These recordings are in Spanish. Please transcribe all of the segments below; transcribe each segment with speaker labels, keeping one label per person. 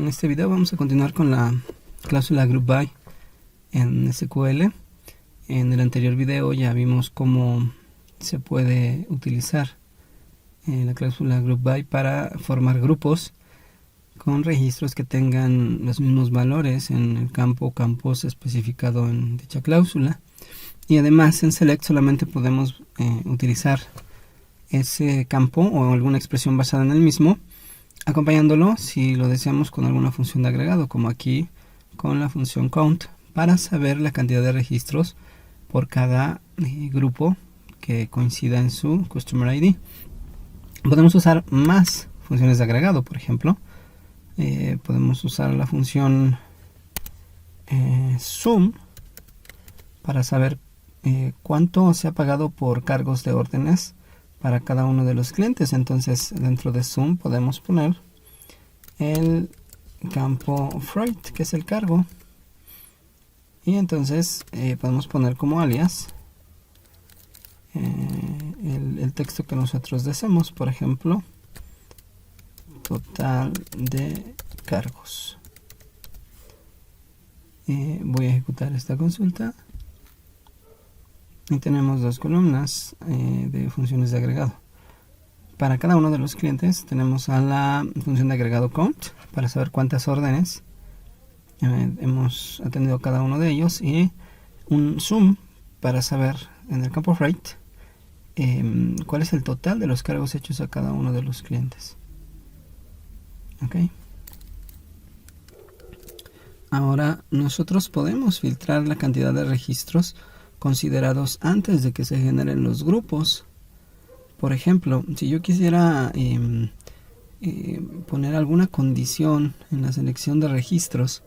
Speaker 1: este video vamos a continuar con la cláusula group by en SQL. En el anterior video ya vimos cómo se puede utilizar la cláusula group by para formar grupos con registros que tengan los mismos valores en el campo o campos especificado en dicha cláusula. Y además en select solamente podemos utilizar ese campo o alguna expresión basada en el mismo, acompañándolo si lo deseamos con alguna función de agregado, como aquí con la función count, para saber la cantidad de registros por cada grupo que coincida en su customer ID. Podemos usar más funciones de agregado, por ejemplo. Podemos usar la función sum para saber cuánto se ha pagado por cargos de órdenes para cada uno de los clientes. Entonces dentro de sum podemos poner el campo freight, que es el cargo, y entonces podemos poner como alias el texto que nosotros deseemos, por ejemplo total de cargos. Voy a ejecutar esta consulta y tenemos dos columnas de funciones de agregado. Para cada uno de los clientes tenemos a la función de agregado count para saber cuántas órdenes hemos atendido cada uno de ellos, y un sum para saber en el campo freight cuál es el total de los cargos hechos a cada uno de los clientes. Ahora nosotros podemos filtrar la cantidad de registros considerados antes de que se generen los grupos. Por ejemplo, si yo quisiera poner alguna condición en la selección de registros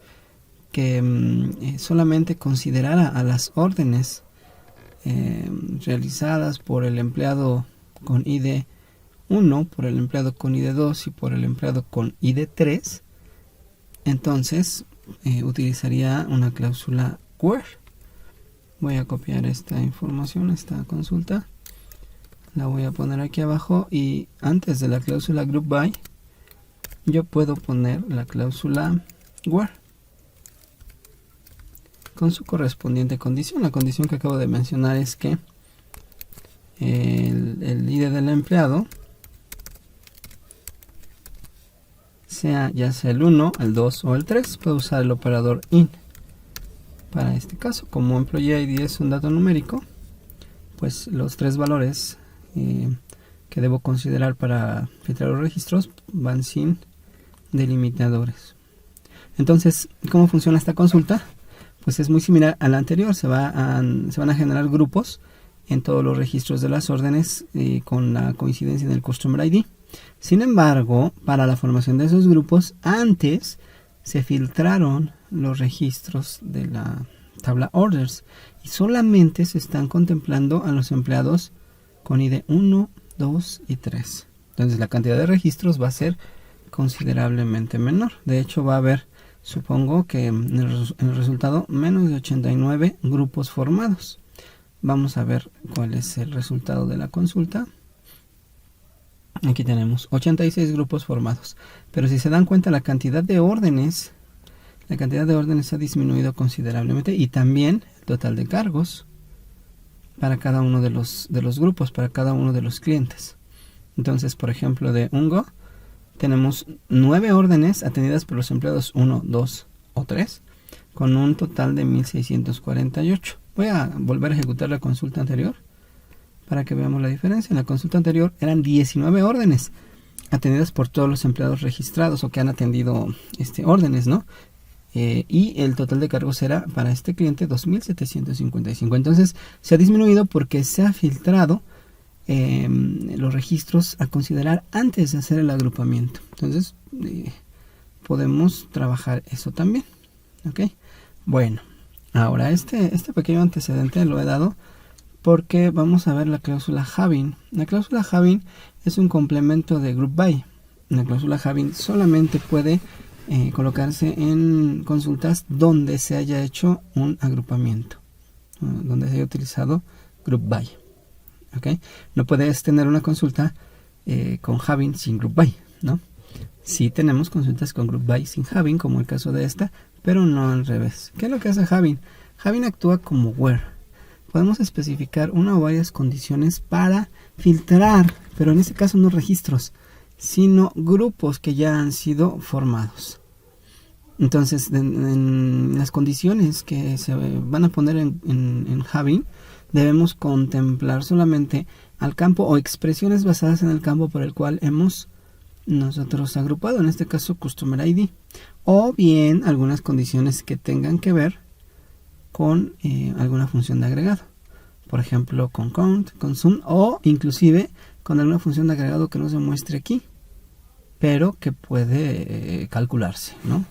Speaker 1: que solamente considerara a las órdenes realizadas por el empleado con ID 1, por el empleado con ID 2 y por el empleado con ID 3, entonces utilizaría una cláusula where. Voy a copiar esta información, esta consulta, la voy a poner aquí abajo, y antes de la cláusula group by yo puedo poner la cláusula where con su correspondiente condición. La condición que acabo de mencionar es que el ID del empleado sea ya sea el 1, el 2 o el 3. Puedo usar el operador in. Para este caso, como employee ID es un dato numérico, pues los tres valores que debo considerar para filtrar los registros van sin delimitadores. Entonces, ¿cómo funciona esta consulta? Pues es muy similar a la anterior. Se van a generar grupos en todos los registros de las órdenes con la coincidencia en el Customer ID. Sin embargo, para la formación de esos grupos, antes se filtraron los registros de la tabla orders y solamente se están contemplando a los empleados con ID 1, 2 y 3. Entonces la cantidad de registros va a ser considerablemente menor. De hecho va a haber, supongo que en el resultado, menos de 89 grupos formados. Vamos a ver cuál es el resultado de la consulta. Aquí tenemos 86 grupos formados, pero si se dan cuenta, la cantidad de órdenes ha disminuido considerablemente, y también el total de cargos para cada uno de los grupos, para cada uno de los clientes. Entonces, por ejemplo, de Ungo tenemos 9 órdenes atendidas por los empleados 1, 2 o 3, con un total de 1648. Voy a volver a ejecutar la consulta anterior para que veamos la diferencia. En la consulta anterior eran 19 órdenes atendidas por todos los empleados registrados o que han atendido órdenes, ¿no? Y el total de cargos era para este cliente 2755. Entonces se ha disminuido porque se ha filtrado los registros a considerar antes de hacer el agrupamiento. Entonces podemos trabajar eso también. Bueno, ahora este pequeño antecedente lo he dado porque vamos a ver la cláusula having. La cláusula having es un complemento de group by. La cláusula having solamente puede colocarse en consultas donde se haya hecho un agrupamiento, donde se haya utilizado group by. No puedes tener una consulta con having sin group by, ¿no? Sí tenemos consultas con group by sin Having, como el caso de esta, pero no al revés. ¿Qué es lo que hace Having? Having actúa como where. Podemos especificar una o varias condiciones para filtrar, pero en este caso no registros, sino grupos que ya han sido formados. Entonces, en las condiciones que se van a poner en Having, debemos contemplar solamente al campo o expresiones basadas en el campo por el cual hemos nosotros agrupado, en este caso Customer ID, o bien algunas condiciones que tengan que ver con alguna función de agregado, por ejemplo con count, con sum, o inclusive con alguna función de agregado que no se muestre aquí, pero que puede calcularse, ¿no?,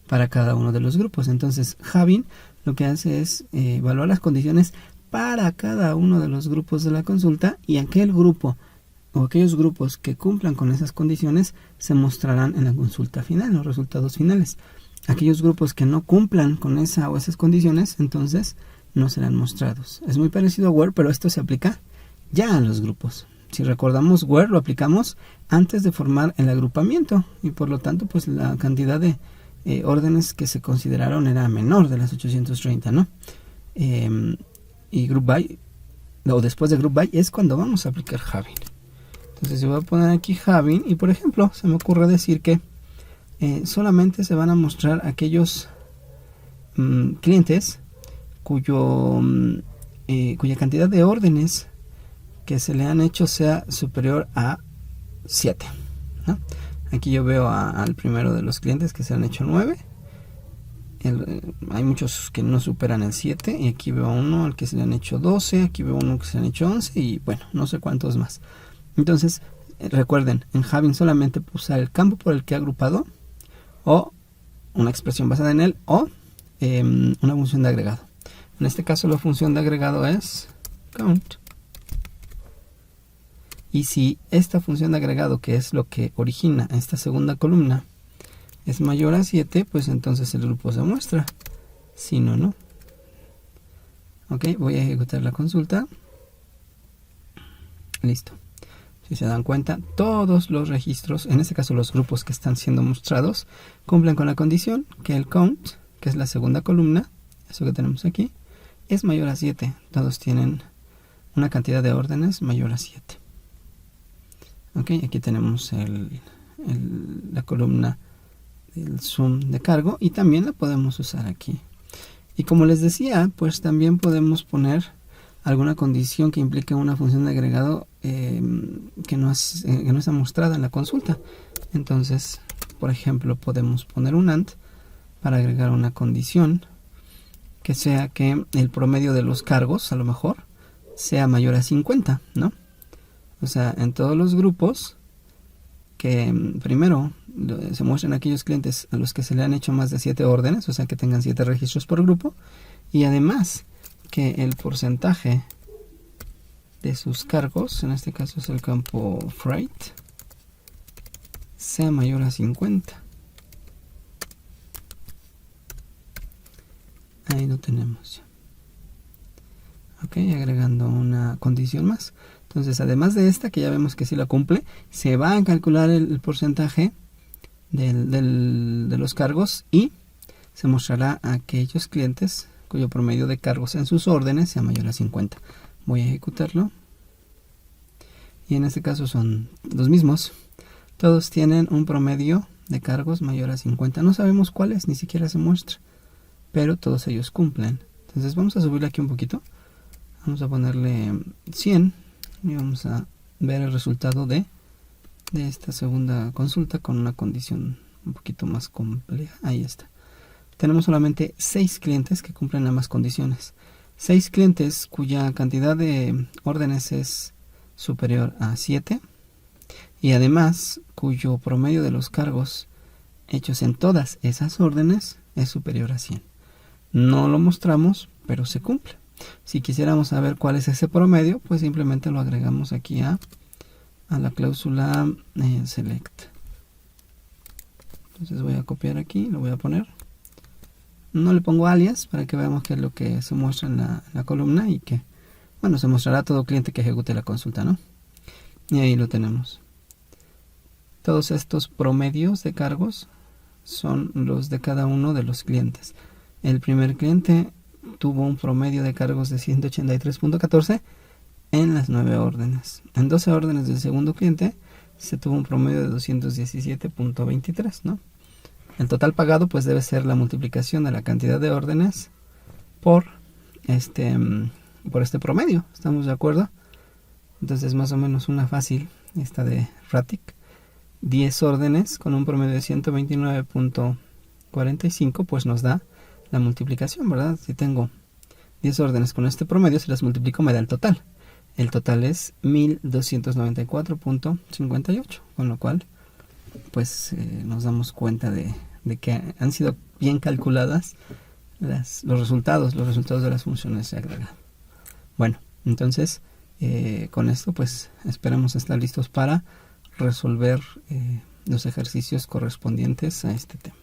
Speaker 1: para cada uno de los grupos. Entonces Having lo que hace es evaluar las condiciones para cada uno de los grupos de la consulta, y aquel grupo o aquellos grupos que cumplan con esas condiciones se mostrarán en la consulta final, los resultados finales. Aquellos grupos que no cumplan con esa o esas condiciones, entonces no serán mostrados. Es muy parecido a where, pero esto se aplica ya a los grupos. Si recordamos, where lo aplicamos antes de formar el agrupamiento, y por lo tanto pues la cantidad de órdenes que se consideraron era menor de las 830, ¿no? Y group by, o después de group by, es cuando vamos a aplicar Having. Entonces yo voy a poner aquí Having, y por ejemplo se me ocurre decir que solamente se van a mostrar aquellos clientes cuya cantidad de órdenes que se le han hecho sea superior a 7, ¿no? Aquí yo veo al primero de los clientes que se han hecho 9. Hay muchos que no superan el 7, y aquí veo uno al que se le han hecho 12, aquí veo uno que se le han hecho 11, y bueno, no sé cuántos más. Entonces recuerden, en Having solamente usar el campo por el que ha agrupado, o una expresión basada en él, o una función de agregado. En este caso la función de agregado es count. Y si esta función de agregado, que es lo que origina esta segunda columna, es mayor a 7, pues entonces el grupo se muestra. Si no, no. Ok, voy a ejecutar la consulta. Listo. Si se dan cuenta, todos los registros, en este caso los grupos que están siendo mostrados, cumplen con la condición que el count, que es la segunda columna, eso que tenemos aquí, es mayor a 7. Todos tienen una cantidad de órdenes mayor a 7. Ok, aquí tenemos la columna del sum de cargo, y también la podemos usar aquí. Y como les decía, pues también podemos poner alguna condición que implique una función de agregado que no está mostrada en la consulta. Entonces, por ejemplo, podemos poner un AND para agregar una condición que sea que el promedio de los cargos, a lo mejor, sea mayor a 50, ¿no? O sea, en todos los grupos que primero se muestren aquellos clientes a los que se le han hecho más de 7 órdenes, o sea que tengan 7 registros por grupo, y además que el porcentaje de sus cargos, en este caso es el campo freight, sea mayor a 50. Ahí lo tenemos. Ok, agregando una condición más. Entonces, además de esta, que ya vemos que sí la cumple, se va a calcular el porcentaje de los cargos, y se mostrará a aquellos clientes cuyo promedio de cargos en sus órdenes sea mayor a 50. Voy a ejecutarlo. Y en este caso son los mismos. Todos tienen un promedio de cargos mayor a 50. No sabemos cuáles, ni siquiera se muestra, pero todos ellos cumplen. Entonces vamos a subirle aquí un poquito. Vamos a ponerle 100. Y vamos a ver el resultado de esta segunda consulta con una condición un poquito más compleja. Ahí está. Tenemos solamente 6 clientes que cumplen ambas condiciones. 6 clientes cuya cantidad de órdenes es superior a 7. Y además cuyo promedio de los cargos hechos en todas esas órdenes es superior a 100. No lo mostramos, pero se cumple. Si quisiéramos saber cuál es ese promedio, pues simplemente lo agregamos aquí a la cláusula select. Entonces voy a copiar aquí, lo voy a poner. No le pongo alias para que veamos qué es lo que se muestra en la columna, y que, bueno, se mostrará a todo cliente que ejecute la consulta, ¿no? Y ahí lo tenemos. Todos estos promedios de cargos son los de cada uno de los clientes. El primer cliente tuvo un promedio de cargos de 183.14 en las 9 órdenes. En 12 órdenes del segundo cliente se tuvo un promedio de 217.23, ¿no? El total pagado pues debe ser la multiplicación de la cantidad de órdenes por este promedio. ¿Estamos de acuerdo? Entonces más o menos una fácil esta de Ratic. 10 órdenes con un promedio de 129.45 pues nos da la multiplicación, ¿verdad? Si tengo 10 órdenes con este promedio, si las multiplico me da el total. El total es 1294.58, con lo cual pues nos damos cuenta de que han sido bien calculadas los resultados de las funciones de agregado. Bueno, entonces con esto pues esperamos estar listos para resolver los ejercicios correspondientes a este tema.